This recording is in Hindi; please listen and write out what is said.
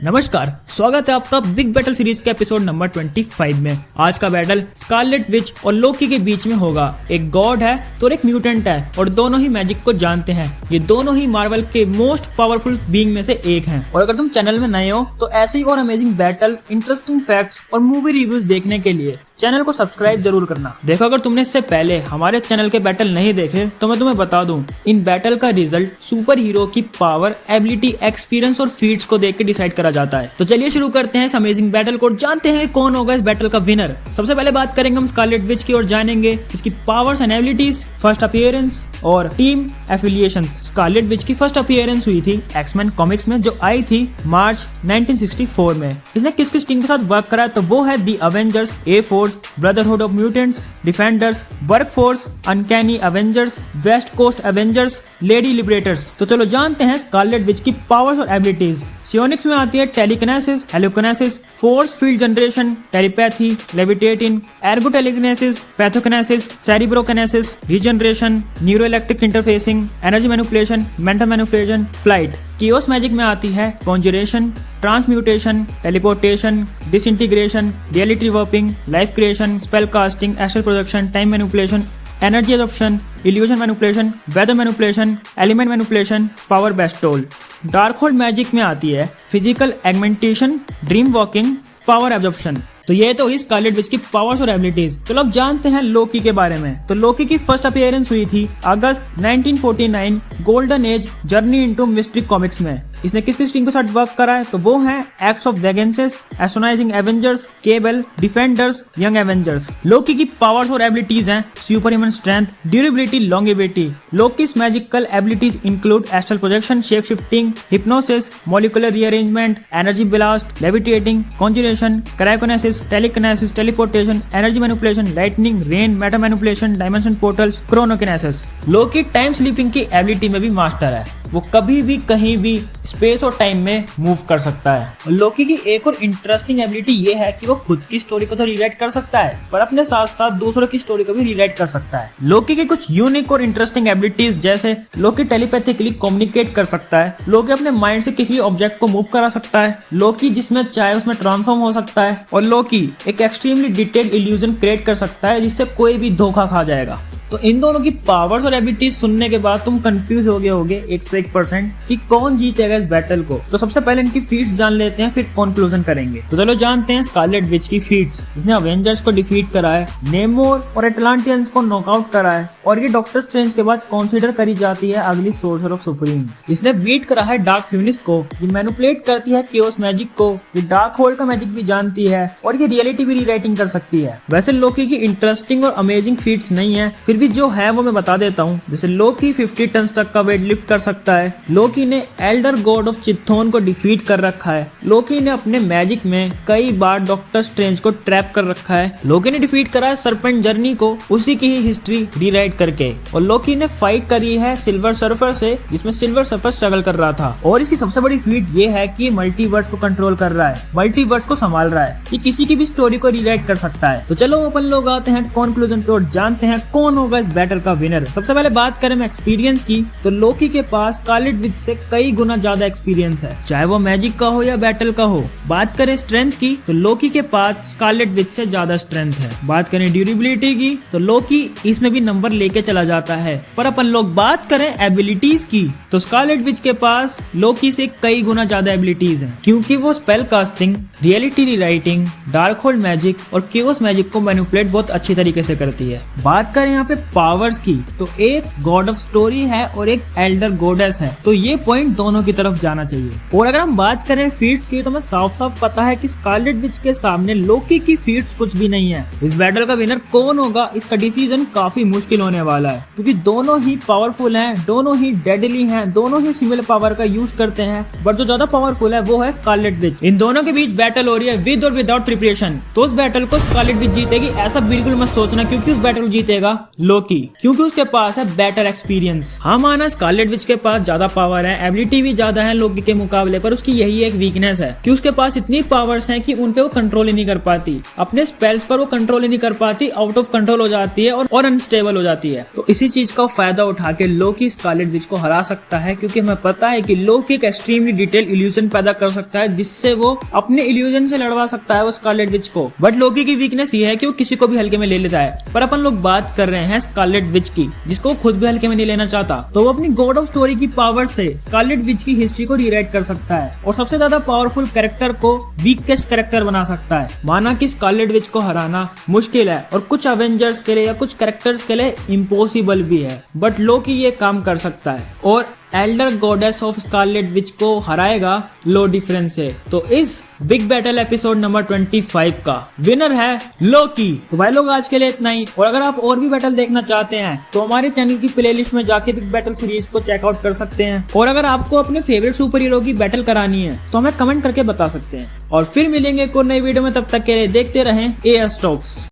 नमस्कार, स्वागत है आपका बिग बैटल सीरीज के एपिसोड नंबर 25 में। आज का बैटल स्कारलेट विच और लोकी के बीच में होगा। एक गॉड है तो एक म्यूटेंट है और दोनों ही मैजिक को जानते हैं। ये दोनों ही मार्वल के मोस्ट पावरफुल बीइंग में से एक हैं। और अगर तुम चैनल में नए हो तो ऐसे ही और अमेजिंग बैटल, इंटरेस्टिंग फैक्ट्स और मूवी रिव्यूज देखने के लिए चैनल को सब्सक्राइब जरूर करना। देखो, अगर तुमने इससे पहले हमारे चैनल के बैटल नहीं देखे तो मैं तुम्हें बता दूं, इन बैटल का रिजल्ट सुपर हीरो की पावर, एबिलिटी, एक्सपीरियंस और फीट्स को देख के डिसाइड करा जाता है। तो चलिए शुरू करते हैं इस अमेजिंग बैटल को, जानते हैं कौन होगा इस बैटल का विनर। सबसे पहले बात करेंगे हम स्कारलेट विच की और जानेंगे इसकी powers and abilities, first appearance और टीम एफिलिएशन। स्कारलेट विच की फर्स्ट अपीयरेंस हुई थी एक्समैन कॉमिक्स में, जो आई थी मार्च 1964 में। इसने किस किस टीम के साथ वर्क करा है तो वो है the Avengers, A force, brotherhood of mutants, defenders, work force, uncanny Avengers, west coast Avengers, lady liberators. तो चलो जानते हैं स्कारलेट विच की पावर्स और एबिलिटीज। सियोनिक्स में आती है telekinesis, halokinesis, force field generation, telepathy, levitating, ergo telekinesis, pathokinesis, cerebrokinesis, regeneration, neuroelectric interfacing, energy manipulation, mental manipulation, flight. Chaos magic में आती है conjuration, transmutation, teleportation, disintegration, reality warping, life creation, spell casting, astral projection, time manipulation, energy adoption, illusion manipulation, weather manipulation, element manipulation, power bestowal. Dark hold magic में आती है physical augmentation, dream walking, power absorption. तो ये तो हुई स्कारलेट विच की पावर्स और एबिलिटीज। चलो अब जानते हैं लोकी के बारे में। तो लोकी की फर्स्ट अपीयरेंस हुई थी अगस्त 1949 golden age journey into mystery comics में। इसने किस किस टीम के साथ वर्क करा है तो वो है X of vengeances, astonishing Avengers, cable, defenders, young Avengers. Loki की पावर्स और एबिलिटीज हैं super human strength, durability, longevity. Loki's magical abilities include astral projection, shape shifting, hypnosis, molecular rearrangement, energy blast, levitating, conjuration, cryokinesis, telekinesis, teleportation, energy manipulation, lightning, rain, meta manipulation, dimension portals, chronokinesis. Loki time sleeping की एबिलिटी में भी मास्टर है। वो कभी भी कहीं भी स्पेस और टाइम में मूव कर सकता है। लोकी की एक और इंटरेस्टिंग एबिलिटी ये है कि वो खुद की स्टोरी को तो रीराइट कर सकता है पर अपने साथ साथ दूसरों की स्टोरी को भी रीराइट कर सकता है। लोकी की कुछ यूनिक और इंटरेस्टिंग एबिलिटीज जैसे लोकी टेलीपैथिकली कम्युनिकेट कर सकता है, लोकी अपने माइंड से किसी भी ऑब्जेक्ट को मूव करा सकता है, लोकी जिसमें चाहे उसमें ट्रांसफॉर्म हो सकता है और लोकी एक एक्सट्रीमली डिटेल्ड इल्यूजन क्रिएट कर सकता है जिससे कोई भी धोखा खा जाएगा। तो इन दोनों की पावर्स और एबिलिटीज सुनने के बाद तुम कंफ्यूज हो गए होगे 101% कि कौन जीतेगा इस बैटल को। तो सबसे पहले इनकी फीट्स जान लेते हैं, फिर कंक्लूजन करेंगे। तो चलो जानते हैं स्कारलेट विच की फीट्स। इसने अवेंजर्स को डिफीट करा है, नेमोर और एटलांटियंस को नॉकआउट करा है और ये डॉक्टर स्ट्रेंज के बाद कंसीडर करी जाती है अगली सोर्सर ऑफ सुप्रीम। इसने बीट करा है डार्क फ्यूनिस को, ये मैनिपुलेट करती है कियोस मैजिक को, ये डार्क होल्ड का मैजिक भी जानती है और ये रियलिटी भी रीराइटिंग कर सकती है। वैसे लोकी की इंटरेस्टिंग और अमेजिंग फीट्स नहीं है, फिर भी जो है वो मैं बता देता हूँ। जैसे लोकी 50 टन तक का वेट लिफ्ट कर सकता है, लोकी ने एल्डर गॉड ऑफ चिथोन को डिफीट कर रखा है, लोकी ने अपने मैजिक में कई बार डॉक्टर स्ट्रेंज को ट्रैप कर रखा है, लोकी ने डिफीट करा है सरपेंट जर्नी को उसी की ही हिस्ट्री रीराइट करके, और लोकी ने फाइट करी है सिल्वर सर्फर से जिसमें सिल्वर सर्फर स्ट्रगल कर रहा था। और इसकी सबसे बड़ी फीट ये है कि मल्टीवर्स को कंट्रोल कर रहा है, मल्टीवर्स को संभाल रहा है, ये किसी की भी स्टोरी को रीराइट कर सकता है। तो चलो अपन लोग आते हैं कंक्लूजन पे और जानते हैं कौन होगा इस बैटल का विनर। सबसे पहले बात करें हम एक्सपीरियंस की तो लोकी के पास स्कारलेट विच से कई गुना ज्यादा एक्सपीरियंस है, चाहे वो मैजिक का हो या बैटल का हो। बात करें स्ट्रेंथ की तो लोकी के पास स्कारलेट विच से ज्यादा स्ट्रेंथ है। बात करें ड्यूरेबिलिटी की तो लोकी इसमें भी नंबर लेके चला जाता है। पर अपन लोग बात करें एबिलिटीज की तो स्कारलेट विच के पास लोकी से कई गुना ज्यादा एबिलिटीज हैं, क्योंकि वो spell casting, reality rewriting, dark hold magic और कियोस मैजिक को मैनिपुलेट बहुत अच्छी तरीके से करती है। बात करें यहाँ पे पावर्स की तो एक गॉड ऑफ स्टोरी है और एक एल्डर गॉडेस है, तो ये पॉइंट दोनों की तरफ जाना चाहिए। और अगर हम बात करें फीट्स की तो हमें साफ साफ पता है कि स्कारलेट विच के सामने लोकी की फीट्स कुछ भी नहीं है। इस बैटल का विनर कौन होगा इसका डिसीजन काफी मुश्किल होने वाला है, क्योंकि दोनों ही पावरफुल हैं, दोनों ही डेडली हैं, दोनों ही सिमिलर पावर का यूज करते हैं, बट जो ज्यादा पावरफुल है वो है स्कारलेट विच। इन दोनों के बीच बैटल हो रही है विद और विदाउट प्रिपरेशन, तो उस बैटल को स्कारलेट विच जीतेगी ऐसा बिल्कुल मत सोचना, क्योंकि उस बैटल को जीतेगा लोकी, क्योंकि उसके पास है बेटर एक्सपीरियंस। हाँ माना स्कारलेट विच के पास ज्यादा पावर है, एबिलिटी भी ज्यादा है लोकी के मुकाबले, पर उसकी यही एक वीकनेस है कि उसके पास इतनी पावर्स हैं कि उन पे वो कंट्रोल ही नहीं कर पाती, अपने स्पेल्स पर वो कंट्रोल ही नहीं कर पाती, आउट ऑफ कंट्रोल हो जाती है और अनस्टेबल हो जाती है। तो इसी चीज का फायदा उठा के लोकी स्कारलेट विच को हरा सकता है, क्योंकि हमें पता है कि लोकी एक एक्सट्रीमली डिटेल इल्यूजन पैदा कर सकता है जिससे वो अपने इल्यूजन से लड़वा सकता है वो स्कारलेट विच को। बट लोकी की वीकनेस ये है कि वो किसी को भी हल्के में ले लेता है। पर अपन लोग बात कर रहे हैं स्कारलेट विच की, जिसको वो खुद भी हल्के में नहीं लेना चाहता, तो वो अपनी गॉड ऑफ स्टोरी की पावर से स्कारलेट विच की हिस्ट्री को रीराइट कर सकता है और सबसे ज्यादा पावरफुल कैरेक्टर को वीकेस्ट कैरेक्टर बना सकता है। माना कि स्कारलेट विच को हराना मुश्किल है और कुछ अवेंजर्स के लिए या कुछ कैरेक्टर्स के लिए इम्पॉसिबल भी है, बट लोकी ये काम कर सकता है और Elder goddess of Scarlet Witch को हराएगा लो डिफरेंस से। तो इस बिग बैटल एपिसोड नंबर 25 का विनर है लोकी। तो भाई लोग आज के लिए इतना ही, और अगर आप और भी बैटल देखना चाहते हैं तो हमारे चैनल की प्लेलिस्ट में जाके बिग बैटल सीरीज को चेकआउट कर सकते हैं, और अगर आपको अपने फेवरेट सुपर हीरो की बैटल करानी है तो हमें कमेंट करके बता सकते हैं। और फिर मिलेंगे एक और नई वीडियो में, तब तक के लिए देखते रहें AS टॉक्स।